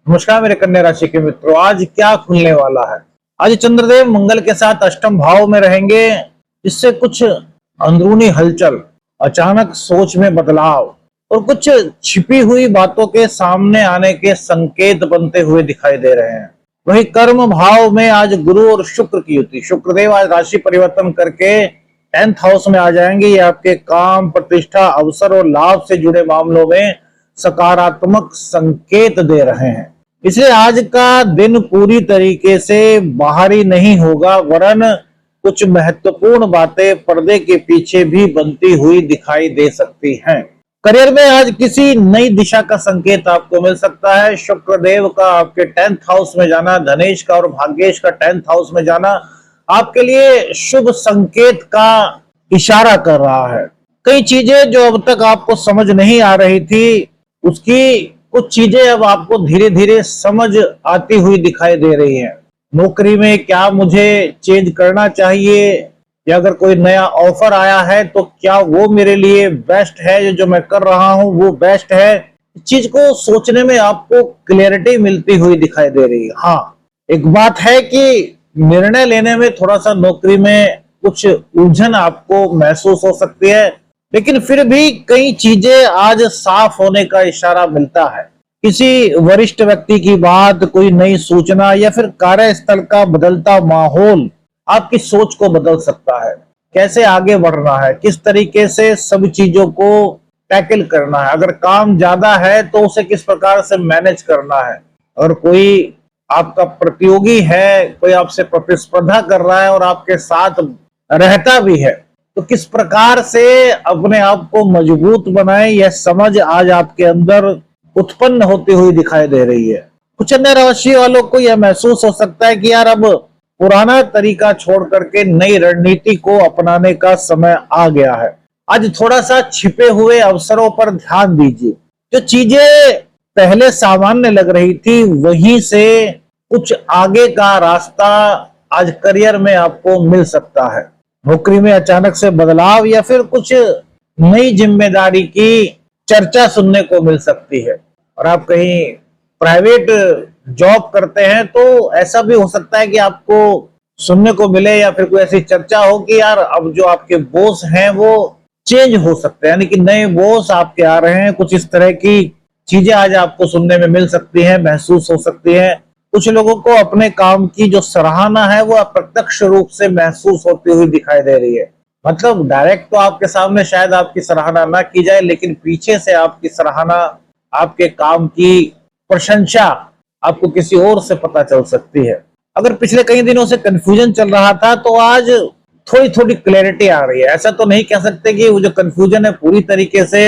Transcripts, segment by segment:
नमस्कार मेरे कन्या राशि के मित्रों, आज क्या खुलने वाला है। आज चंद्रदेव मंगल के साथ अष्टम भाव में रहेंगे, जिससे कुछ अंदरूनी हलचल, अचानक सोच में बदलाव और कुछ छिपी हुई बातों के सामने आने के संकेत बनते हुए दिखाई दे रहे हैं। वही कर्म भाव में आज गुरु और शुक्र की युति, शुक्रदेव आज राशि परिवर्तन करके 10th हाउस में आ जाएंगे। ये आपके काम, प्रतिष्ठा, अवसर और लाभ से जुड़े मामलों में सकारात्मक संकेत दे रहे हैं। इसलिए आज का दिन पूरी तरीके से बाहरी नहीं होगा, वरन कुछ महत्वपूर्ण बातें पर्दे के पीछे भी बनती हुई दिखाई दे सकती हैं। करियर में आज किसी नई दिशा का संकेत आपको मिल सकता है। शुक्रदेव का आपके 10th हाउस में जाना, धनेश का और भाग्येश का 10th हाउस में जाना आपके लिए शुभ संकेत का इशारा कर रहा है। कई चीजें जो अब तक आपको समझ नहीं आ रही थी, उसकी कुछ चीजें अब आपको धीरे धीरे समझ आती हुई दिखाई दे रही हैं। नौकरी में क्या मुझे चेंज करना चाहिए, या अगर कोई नया ऑफर आया है तो क्या वो मेरे लिए बेस्ट है, जो मैं कर रहा हूं वो बेस्ट है। इस चीज को सोचने में आपको क्लैरिटी मिलती हुई दिखाई दे रही है। हाँ, एक बात है कि निर्णय लेने में थोड़ा सा नौकरी में कुछ उलझन आपको महसूस हो सकती है, लेकिन फिर भी कई चीजें आज साफ होने का इशारा मिलता है। किसी वरिष्ठ व्यक्ति की बात, कोई नई सूचना या फिर कार्यस्थल का बदलता माहौल आपकी सोच को बदल सकता है। कैसे आगे बढ़ना है, किस तरीके से सब चीजों को टैकल करना है। अगर काम ज्यादा है तो उसे किस प्रकार से मैनेज करना है। और कोई आपका प्रतियोगी है, कोई आपसे प्रतिस्पर्धा कर रहा है और आपके साथ रहता भी है, तो किस प्रकार से अपने आप को मजबूत बनाए, यह समझ आज आपके अंदर उत्पन्न होती हुई दिखाई दे रही है। कुछ अन्य राशि वालों को यह महसूस हो सकता है कि यार अब पुराना तरीका छोड़ करके नई रणनीति को अपनाने का समय आ गया है। आज थोड़ा सा छिपे हुए अवसरों पर ध्यान दीजिए। जो चीजें पहले सामान्य लग रही थी, वहीं से कुछ आगे का रास्ता आज करियर में आपको मिल सकता है। नौकरी में अचानक से बदलाव या फिर कुछ नई जिम्मेदारी की चर्चा सुनने को मिल सकती है। और आप कहीं प्राइवेट जॉब करते हैं तो ऐसा भी हो सकता है कि आपको सुनने को मिले या फिर कोई ऐसी चर्चा हो कि यार अब जो आपके बॉस हैं वो चेंज हो सकते हैं, यानी कि नए बॉस आपके आ रहे हैं। कुछ इस तरह की चीजें आज आपको सुनने में मिल सकती हैं, महसूस हो सकती है। कुछ लोगों को अपने काम की जो सराहना है वो अप्रत्यक्ष रूप से महसूस होती हुई दिखाई दे रही है। मतलब डायरेक्ट तो आपके सामने शायद आपकी सराहना ना की जाए, लेकिन पीछे से आपकी सराहना, आपके काम की प्रशंसा आपको किसी और से पता चल सकती है। अगर पिछले कई दिनों से कंफ्यूजन चल रहा था तो आज थोड़ी थोड़ी क्लैरिटी आ रही है। ऐसा तो नहीं कह सकते कि वो जो कंफ्यूजन है पूरी तरीके से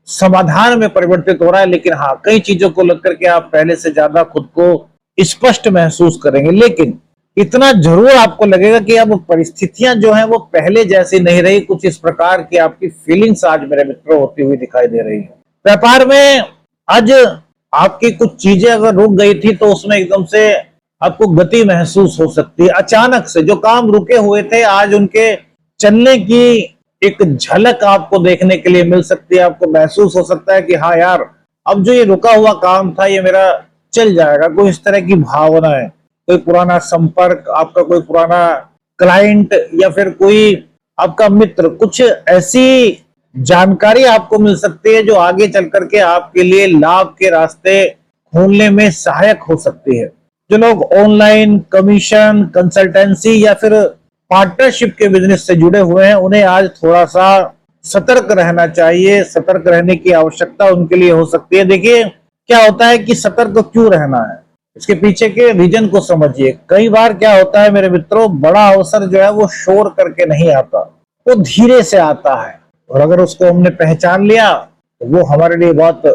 समाधान में परिवर्तित हो रहा है, लेकिन हाँ, कई चीजों को लेकर के आप पहले से ज्यादा खुद को स्पष्ट महसूस करेंगे। लेकिन इतना जरूर आपको लगेगा कि अब परिस्थितियां जो हैं वो पहले जैसी नहीं रही। कुछ इस प्रकार की आपकी फीलिंग्स आज मेरे मित्रों होती हुई दिखाई दे रही है। व्यापार में आज आपकी कुछ चीजें अगर रुक गई थी तो उसमें एकदम से आपको गति महसूस हो सकती है। अचानक से जो काम रुके हुए थे, आज उनके चलने की एक झलक आपको देखने के लिए मिल सकती है। आपको महसूस हो सकता है कि हाँ यार, अब जो ये रुका हुआ काम था ये मेरा चल जाएगा। कोई इस तरह की भावना है, कोई पुराना संपर्क, आपका कोई पुराना क्लाइंट या फिर कोई आपका मित्र, कुछ ऐसी जानकारी आपको मिल सकती है जो आगे चल करके आपके लिए लाभ के रास्ते खोलने में सहायक हो सकती है। जो लोग ऑनलाइन कमीशन, कंसल्टेंसी या फिर पार्टनरशिप के बिजनेस से जुड़े हुए हैं, उन्हें आज थोड़ा सा सतर्क रहना चाहिए। सतर्क रहने की आवश्यकता उनके लिए हो सकती है। देखिए क्या होता है कि सतर्क क्यों रहना है, इसके पीछे के रीजन को समझिए। कई बार क्या होता है मेरे मित्रों, बड़ा अवसर जो है वो शोर करके नहीं आता, वो धीरे से आता है। और अगर उसको हमने पहचान लिया तो वो हमारे लिए बहुत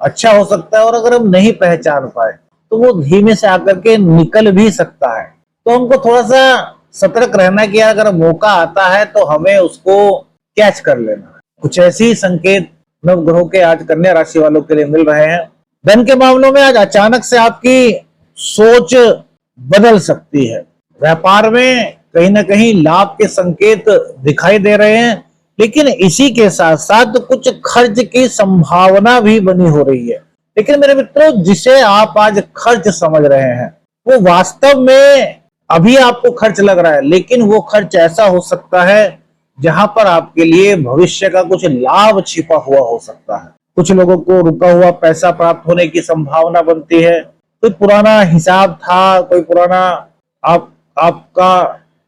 अच्छा हो सकता है। और अगर हम नहीं पहचान पाए तो वो धीमे से आकर के निकल भी सकता है। तो हमको थोड़ा सा सतर्क रहना कि अगर मौका आता है तो हमें उसको कैच कर लेना। कुछ ऐसी संकेत नवग्रहों के आज कन्या राशि वालों के लिए मिल रहे हैं। धन के मामलों में आज अचानक से आपकी सोच बदल सकती है। व्यापार में कहीं ना कहीं लाभ के संकेत दिखाई दे रहे हैं, लेकिन इसी के साथ साथ कुछ खर्च की संभावना भी बनी हो रही है। लेकिन मेरे मित्रों, जिसे आप आज खर्च समझ रहे हैं वो वास्तव में अभी आपको खर्च लग रहा है, लेकिन वो खर्च ऐसा हो सकता है जहां पर आपके लिए भविष्य का कुछ लाभ छिपा हुआ हो सकता है। कुछ लोगों को रुका हुआ पैसा प्राप्त होने की संभावना बनती है। कोई पुराना हिसाब था, कोई पुराना आप आपका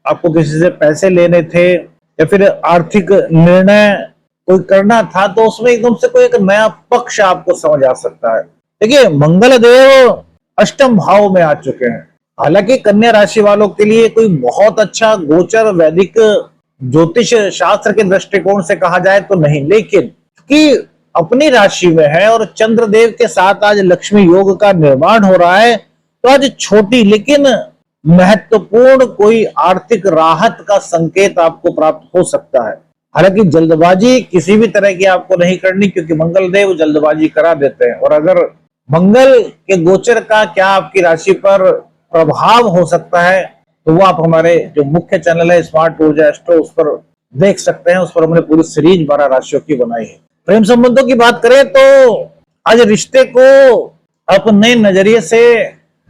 आपको किसी से पैसे लेने थे या फिर आर्थिक निर्णय कोई करना था, तो उसमें एकदम से कोई एक नया पक्ष आपको समझ आ सकता है। देखिए, मंगल देव अष्टम भाव में आ चुके हैं। हालांकि कन्या राशि वालों के लिए कोई बहुत अच्छा गोचर वैदिक ज्योतिष शास्त्र के दृष्टिकोण से कहा जाए तो नहीं, लेकिन कि अपनी राशि में है और चंद्रदेव के साथ आज लक्ष्मी योग का निर्माण हो रहा है, तो आज छोटी लेकिन महत्वपूर्ण कोई आर्थिक राहत का संकेत आपको प्राप्त हो सकता है। हालांकि जल्दबाजी किसी भी तरह की आपको नहीं करनी, क्योंकि मंगल देव जल्दबाजी करा देते हैं। और अगर मंगल के गोचर का क्या आपकी राशि पर प्रभाव हो सकता है, तो वो आप हमारे जो मुख्य चैनल है स्मार्ट ऊर्जा एस्ट्रो, उस पर देख सकते हैं। उस पर हमने पूरी सीरीज 12 राशियों की बनाई है। प्रेम संबंधों की बात करें तो आज रिश्ते को अपने नजरिए से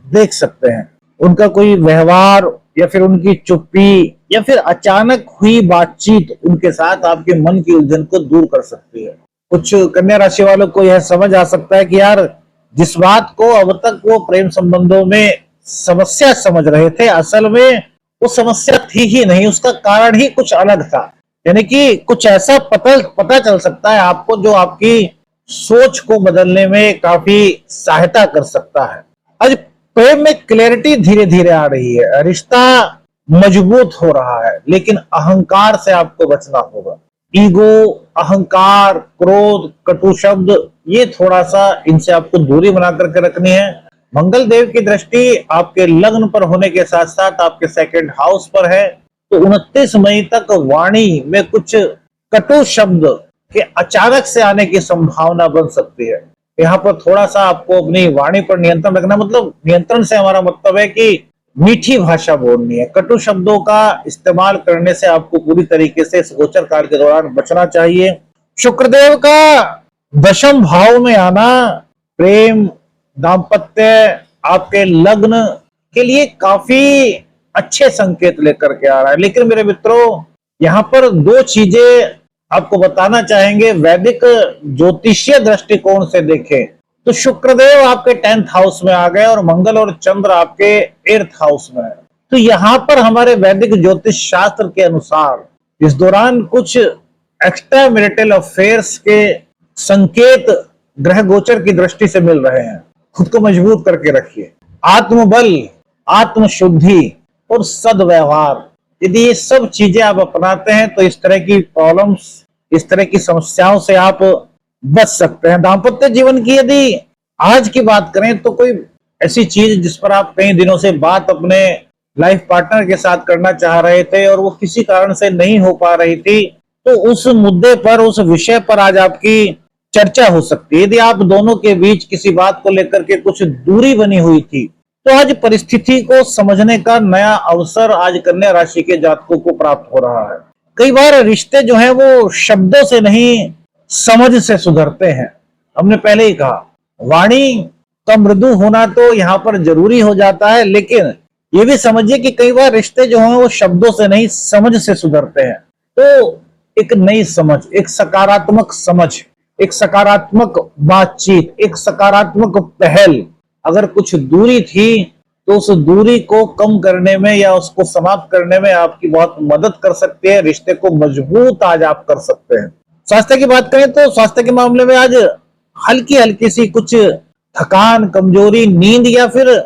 देख सकते हैं। उनका कोई व्यवहार या फिर उनकी चुप्पी या फिर अचानक हुई बातचीत उनके साथ आपके मन की उलझन को दूर कर सकती है। कुछ कन्या राशि वालों को यह समझ आ सकता है कि यार, जिस बात को अब तक वो प्रेम संबंधों में समस्या समझ रहे थे, असल में वो समस्या थी ही नहीं, उसका कारण ही कुछ अलग था। यानी कि कुछ ऐसा पता चल सकता है आपको जो आपकी सोच को बदलने में काफी सहायता कर सकता है। आज प्रेम में क्लैरिटी धीरे धीरे आ रही है, रिश्ता मजबूत हो रहा है, लेकिन अहंकार से आपको बचना होगा। ईगो, अहंकार, क्रोध, कटु शब्द, ये थोड़ा सा इनसे आपको दूरी बना करके रखनी है। मंगल देव की दृष्टि आपके लग्न पर होने के साथ साथ आपके सेकंड हाउस पर है, तो 29 मई तक वाणी में कुछ कटु शब्द के अचानक से आने की संभावना बन सकती है। यहाँ पर थोड़ा सा आपको अपनी वाणी पर नियंत्रण रखना, मतलब नियंत्रण से हमारा मतलब है कि मीठी भाषा बोलनी है। कटु शब्दों का इस्तेमाल करने से आपको पूरी तरीके से इस गोचर काल के दौरान बचना चाहिए। शुक्रदेव का दशम भाव में आना प्रेम, दाम्पत्य, आपके लग्न के लिए काफी अच्छे संकेत लेकर के आ रहा है। लेकिन मेरे मित्रों, यहाँ पर दो चीजें आपको बताना चाहेंगे। वैदिक ज्योतिषीय दृष्टिकोण से देखें तो शुक्रदेव आपके 10th हाउस में आ गए और मंगल और चंद्र आपके 8th हाउस में है। तो यहाँ पर हमारे वैदिक ज्योतिष शास्त्र के अनुसार इस दौरान कुछ एक्स्ट्रा मैरिटल अफेयर्स के संकेत ग्रह गोचर की दृष्टि से मिल रहे हैं। खुद को मजबूत करके रखिए। आत्मबल, आत्मशुद्धि और सद्व्यवहार, यदि ये सब चीजें आप अपनाते हैं तो इस तरह की प्रॉब्लम्स, इस तरह की समस्याओं से आप बच सकते हैं। दाम्पत्य जीवन की यदि आज की बात करें तो कोई ऐसी चीज जिस पर आप कई दिनों से बात अपने लाइफ पार्टनर के साथ करना चाह रहे थे और वो किसी कारण से नहीं हो पा रही थी, तो उस मुद्दे पर, उस विषय पर आज आपकी चर्चा हो सकती है। यदि आप दोनों के बीच किसी बात को लेकर के कुछ दूरी बनी हुई थी, तो आज परिस्थिति को समझने का नया अवसर आज कन्या राशि के जातकों को प्राप्त हो रहा है। कई बार रिश्ते जो है वो शब्दों से नहीं, समझ से सुधरते हैं। हमने पहले ही कहा, वाणी का मृदु होना तो यहाँ पर जरूरी हो जाता है, लेकिन ये भी समझिए कि कई बार रिश्ते जो हैं वो शब्दों से नहीं, समझ से सुधरते हैं। तो एक नई समझ, एक सकारात्मक समझ, एक सकारात्मक बातचीत, एक सकारात्मक पहल, अगर कुछ दूरी थी तो उस दूरी को कम करने में या उसको समाप्त करने में आपकी बहुत मदद कर सकती है। रिश्ते को मजबूत आज आप कर सकते हैं। स्वास्थ्य की बात करें तो स्वास्थ्य के मामले में आज हल्की हल्की सी कुछ थकान, कमजोरी, नींद या फिर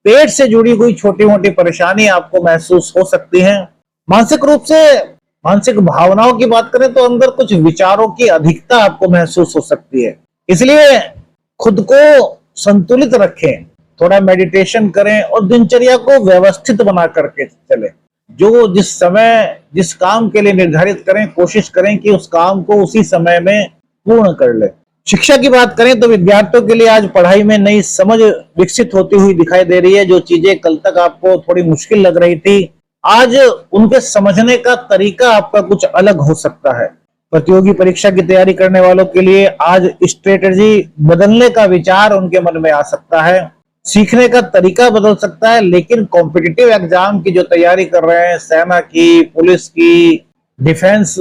पेट से जुड़ी हुई छोटी मोटी परेशानी आपको महसूस हो सकती है। मानसिक रूप से, मानसिक भावनाओं की बात करें तो अंदर कुछ विचारों की अधिकता आपको महसूस हो सकती है। इसलिए खुद को संतुलित रखें, थोड़ा मेडिटेशन करें और दिनचर्या को व्यवस्थित बना करके चले। जो जिस समय जिस काम के लिए निर्धारित करें, कोशिश करें कि उस काम को उसी समय में पूर्ण कर ले। शिक्षा की बात करें तो विद्यार्थियों के लिए आज पढ़ाई में नई समझ विकसित होती हुई दिखाई दे रही है। जो चीजें कल तक आपको थोड़ी मुश्किल लग रही थी, आज उनके समझने का तरीका आपका कुछ अलग हो सकता है। प्रतियोगी परीक्षा की तैयारी करने वालों के लिए आज स्ट्रेटेजी बदलने का विचार उनके मन में आ सकता है। सीखने का तरीका बदल सकता है, लेकिन कॉम्पिटिटिव एग्जाम की जो तैयारी कर रहे हैं, सेना की, पुलिस की, डिफेंस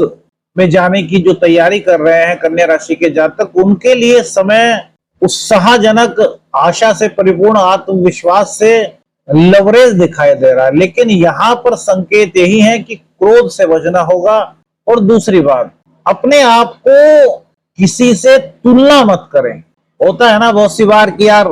में जाने की जो तैयारी कर रहे हैं कन्या राशि के जातक, उनके लिए समय उत्साहजनक, आशा से परिपूर्ण, आत्मविश्वास से लवरेज दिखाई दे रहा है। लेकिन यहाँ पर संकेत यही है कि क्रोध से बचना होगा। और दूसरी बात, अपने आप को किसी से तुलना मत करें। होता है ना बहुत सी बार कि यार,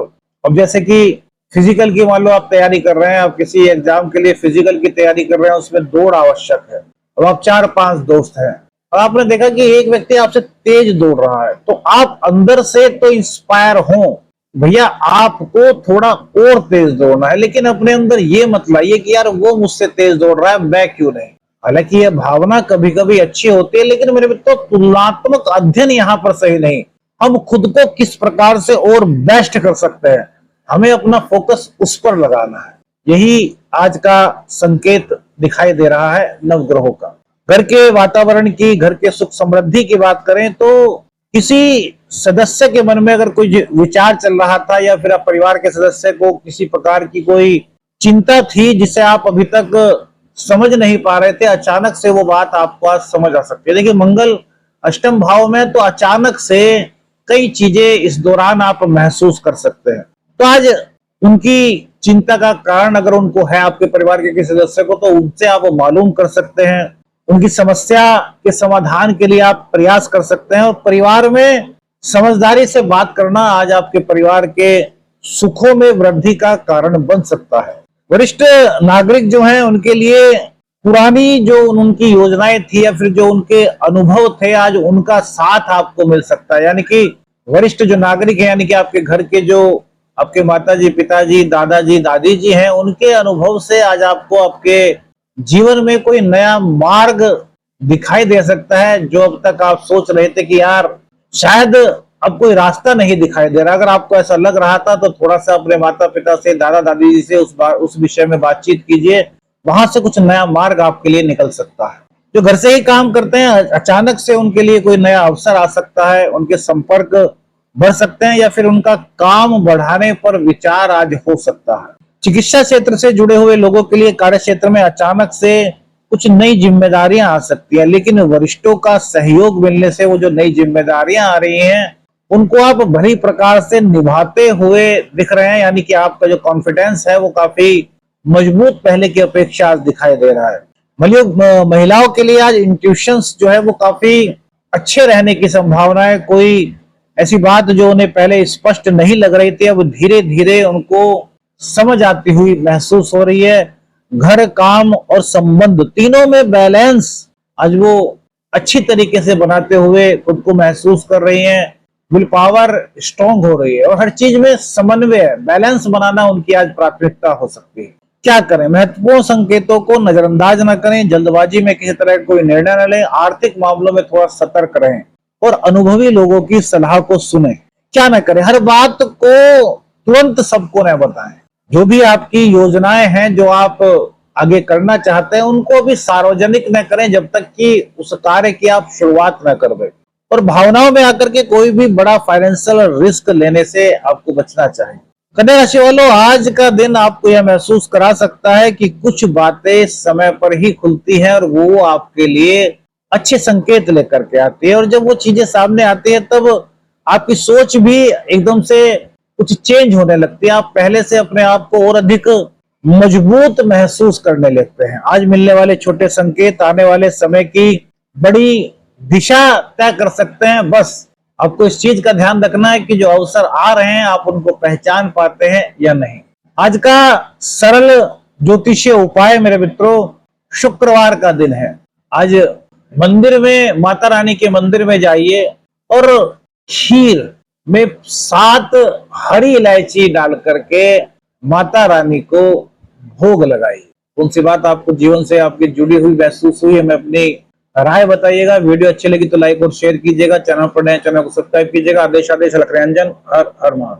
अब जैसे कि फिजिकल की मान लो आप तैयारी कर रहे हैं, आप किसी एग्जाम के लिए फिजिकल की तैयारी कर रहे हैं, उसमें दौड़ आवश्यक है। अब आप 4-5 दोस्त हैं और आपने देखा कि एक व्यक्ति आपसे तेज दौड़ रहा है, तो आप अंदर से तो इंस्पायर हो, भैया आपको थोड़ा और तेज दौड़ना है, लेकिन अपने अंदर ये मत लाइए कि यार वो मुझसे तेज दौड़ रहा है, मैं क्यों नहीं। हालांकि यह भावना कभी कभी अच्छी होती है, लेकिन मेरे मित्रों तुलनात्मक अध्ययन यहाँ पर सही नहीं। हम खुद को किस प्रकार से और बेस्ट कर सकते हैं, हमें अपना फोकस उस पर लगाना है। यही आज का संकेत दिखाई दे रहा है नवग्रहों का। घर के वातावरण की, घर के सुख समृद्धि की बात करें तो किसी सदस्य के मन में अगर कोई विचार चल रहा था, या फिर आप परिवार के सदस्य को किसी प्रकार की कोई चिंता थी जिसे आप अभी तक समझ नहीं पा रहे थे, अचानक से वो बात आपको आज समझ आ सकती है। देखिए, मंगल अष्टम भाव में, तो अचानक से कई चीजें इस दौरान आप महसूस कर सकते हैं। तो आज उनकी चिंता का कारण अगर उनको है, आपके परिवार के किसी सदस्य को, तो उनसे आप मालूम कर सकते हैं। उनकी समस्या के समाधान के लिए आप प्रयास कर सकते हैं। और परिवार में समझदारी से बात करना आज आपके परिवार के सुखों में वृद्धि का कारण बन सकता है। वरिष्ठ नागरिक जो हैं, उनके लिए पुरानी जो उनकी योजनाएं थी या फिर जो उनके अनुभव थे, आज उनका साथ आपको मिल सकता है। यानी कि वरिष्ठ जो नागरिक है, यानी कि आपके घर के जो आपके माताजी, पिताजी, दादाजी, दादी जी हैं, उनके अनुभव से आज आपको आपके जीवन में कोई नया मार्ग दिखाई दे सकता है। जो अब तक आप सोच रहे थे कि यार शायद अब कोई रास्ता नहीं दिखाई दे रहा, अगर आपको ऐसा लग रहा था तो थोड़ा सा अपने माता पिता से, दादा दादी जी से उस विषय में बातचीत कीजिए, वहां से कुछ नया मार्ग आपके लिए निकल सकता है। जो घर से ही काम करते हैं, अचानक से उनके लिए कोई नया अवसर आ सकता है, उनके संपर्क बढ़ सकते हैं, या फिर उनका काम बढ़ाने पर विचार आज हो सकता है। चिकित्सा क्षेत्र से जुड़े हुए लोगों के लिए कार्य क्षेत्र में अचानक से कुछ नई जिम्मेदारियां आ सकती है, लेकिन वरिष्ठों का सहयोग मिलने से वो जो नई जिम्मेदारियां आ रही हैं, उनको आप भली प्रकार से निभाते हुए दिख रहे हैं। यानी कि आपका जो कॉन्फिडेंस है वो काफी मजबूत पहले की अपेक्षा आज दिखाई दे रहा है। महिलाओं के लिए आज इंट्यूशंस जो है वो काफी अच्छे रहने की संभावना है। कोई ऐसी बात जो उन्हें पहले स्पष्ट नहीं लग रही थी, अब धीरे धीरे उनको समझ आती हुई महसूस हो रही है। घर, काम और संबंध तीनों में बैलेंस आज वो अच्छी तरीके से बनाते हुए खुद को महसूस कर रही हैं। विल पावर स्ट्रॉन्ग हो रही है और हर चीज में समन्वय, बैलेंस बनाना उनकी आज प्राथमिकता हो सकती है। क्या करें, महत्वपूर्ण संकेतों को नजरअंदाज न करें, जल्दबाजी में किसी तरह कोई निर्णय न लें, आर्थिक मामलों में थोड़ा सतर्क रहें और अनुभवी लोगों की सलाह को सुने। क्या न करें, हर बात को तुरंत सबको न बताएं। जो भी आपकी योजनाएं हैं, जो आप आगे करना चाहते हैं, उनको अभी सार्वजनिक न करें जब तक कि उस कार्य की आप शुरुआत न कर दें। और भावनाओं में आकर के कोई भी बड़ा फाइनेंशियल रिस्क लेने से आपको बचना चाहिए। कन्या राशि वालों, आज का दिन आपको यह महसूस करा सकता है कि कुछ बातें समय पर ही खुलती हैं और वो आपके लिए अच्छे संकेत लेकर के आती है। और जब वो चीजें सामने आती है, तब आपकी सोच भी एकदम से कुछ चेंज होने लगती है। आप पहले से अपने आप को और अधिक मजबूत महसूस करने लगते हैं। आज मिलने वाले छोटे संकेत आने वाले समय की बड़ी दिशा तय कर सकते हैं। बस आपको इस चीज का ध्यान रखना है कि जो अवसर आ रहे हैं, आप उनको पहचान पाते हैं या नहीं। आज का सरल ज्योतिषीय उपाय मेरे मित्रों, शुक्रवार का दिन है। आज मंदिर में, माता रानी के मंदिर में जाइए और खीर में 7 हरी इलायची डाल करके माता रानी को भोग लगाइए। कौन सी बात आपको जीवन से आपकी जुड़ी हुई महसूस हुई है, मैं अपनी राय बताइएगा। वीडियो अच्छी लगी तो लाइक और शेयर कीजिएगा। चैनल पर नए, चैनल को सब्सक्राइब कीजिएगा। आदेश लख रंजन, हर हर महादेव।